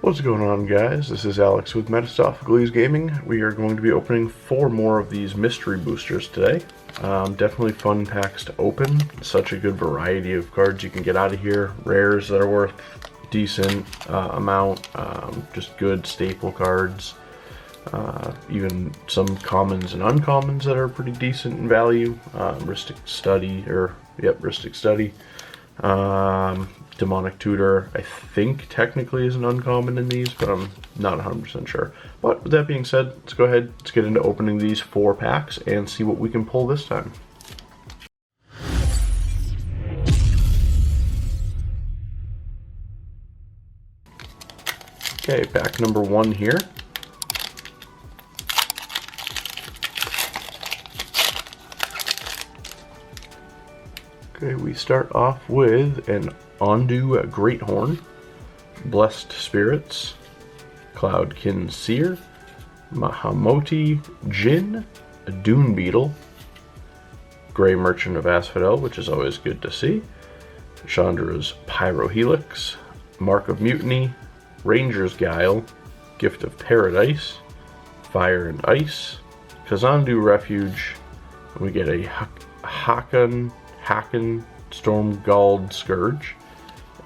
What's going on, guys? This is Alex with Metasophocles Gaming. We are going to be opening 4 more of these mystery boosters today. Definitely fun packs to open. Such a good variety of cards you can get out of here. Rares that are worth decent amount, just good staple cards. Even some commons and uncommons that are pretty decent in value. Rhystic Study. Demonic Tutor, I think technically is an uncommon in these, but I'm not 100% sure. But with that being said, let's go ahead, let's get into opening these 4 packs and see what we can pull this time. Okay, pack number 1 here. Okay, we start off with an Ondu Greathorn, Blessed Spirits, Cloudkin Seer, Mahamoti Jin, a Dune Beetle, Grey Merchant of Asphodel, which is always good to see, Chandra's Pyrohelix, Mark of Mutiny, Ranger's Guile, Gift of Paradise, Fire and Ice, Kazandu Refuge, and we get a Hakan Stormgald Scourge,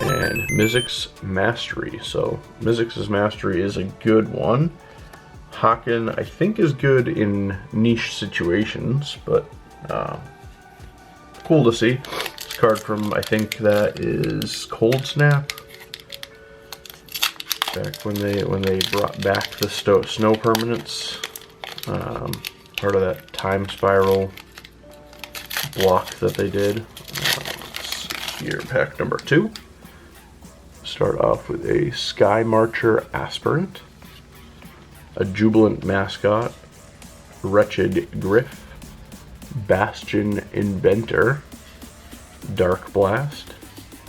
and Mizzix's Mastery. So Mizzix's Mastery is a good one. Hakan, I think, is good in niche situations, but cool to see. This card from, I think that is Cold Snap. Back when they brought back the snow permanents, part of that time spiral block that they did. Let's see here, pack number 2. Start off with a Sky Marcher Aspirant, a Jubilant Mascot, Wretched Griff, Bastion Inventor, Dark Blast,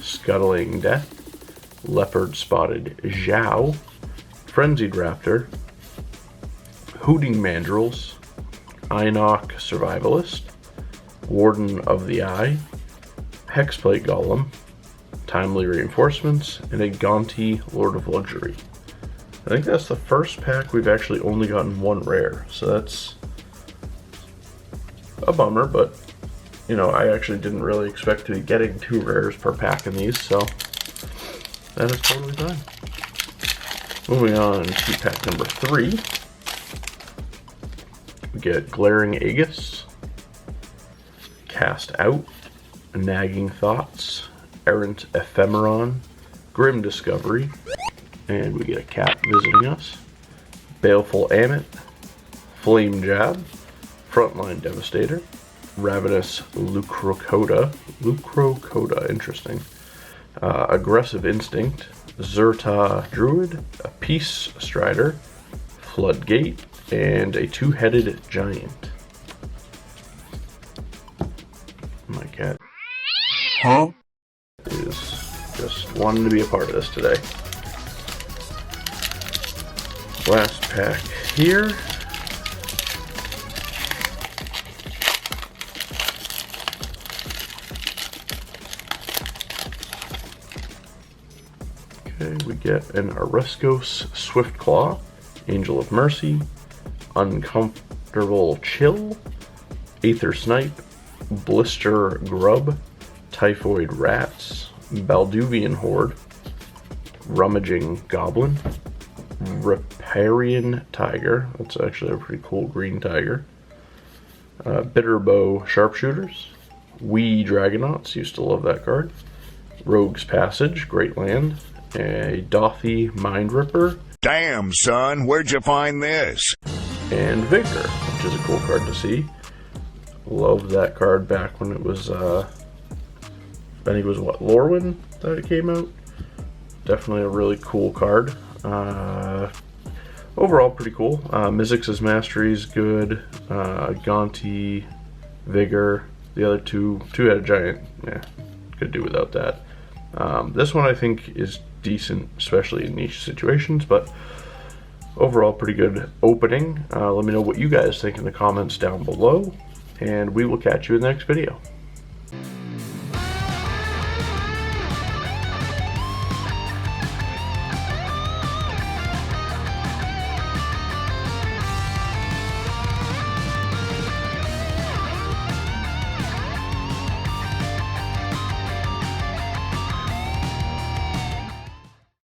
Scuttling Death, Leopard Spotted Zhao, Frenzied Raptor, Hooting Mandrills, Inoc Survivalist, Warden of the Eye, Hexplate Golem, Timely Reinforcements, and a Gonti Lord of Luxury. I think that's the first pack we've actually only gotten 1 rare, so that's a bummer, but you know, I actually didn't really expect to be getting 2 rares per pack in these, so that is totally fine. Moving on to pack number 3, we get Glaring Aegis, Cast Out, Nagging Thoughts, Errant Ephemeron, Grim Discovery, and we get a cat visiting us, Baleful Amit, Flame Jab, Frontline Devastator, Ravenous Lucrocoda, interesting, Aggressive Instinct, Zerta Druid, a Peace Strider, Floodgate, and a 2-headed Giant. My cat is just wanting to be a part of this today. Last pack here. Okay, we get an Areskos Swiftclaw, Angel of Mercy, Uncomfortable Chill, Aether Snipe, Blister Grub, Typhoid Rats, Balduvian Horde, Rummaging Goblin, Riparian Tiger, that's actually a pretty cool green tiger, Bitterbow Sharpshooters, Wee Dragonauts, used to love that card, Rogue's Passage, Great Land, a Dothy Mind Ripper. Damn, son, where'd you find this? And Vigor, which is a cool card to see. Loved that card back when it was, I think it was what, Lorwyn that it came out? Definitely a really cool card. Overall pretty cool. Mizzix's Mastery is good. Gonti, Vigor, the other two-headed Giant, yeah, could do without that. This one I think is decent, especially in niche situations, but overall pretty good opening. Let me know what you guys think in the comments down below, and we will catch you in the next video.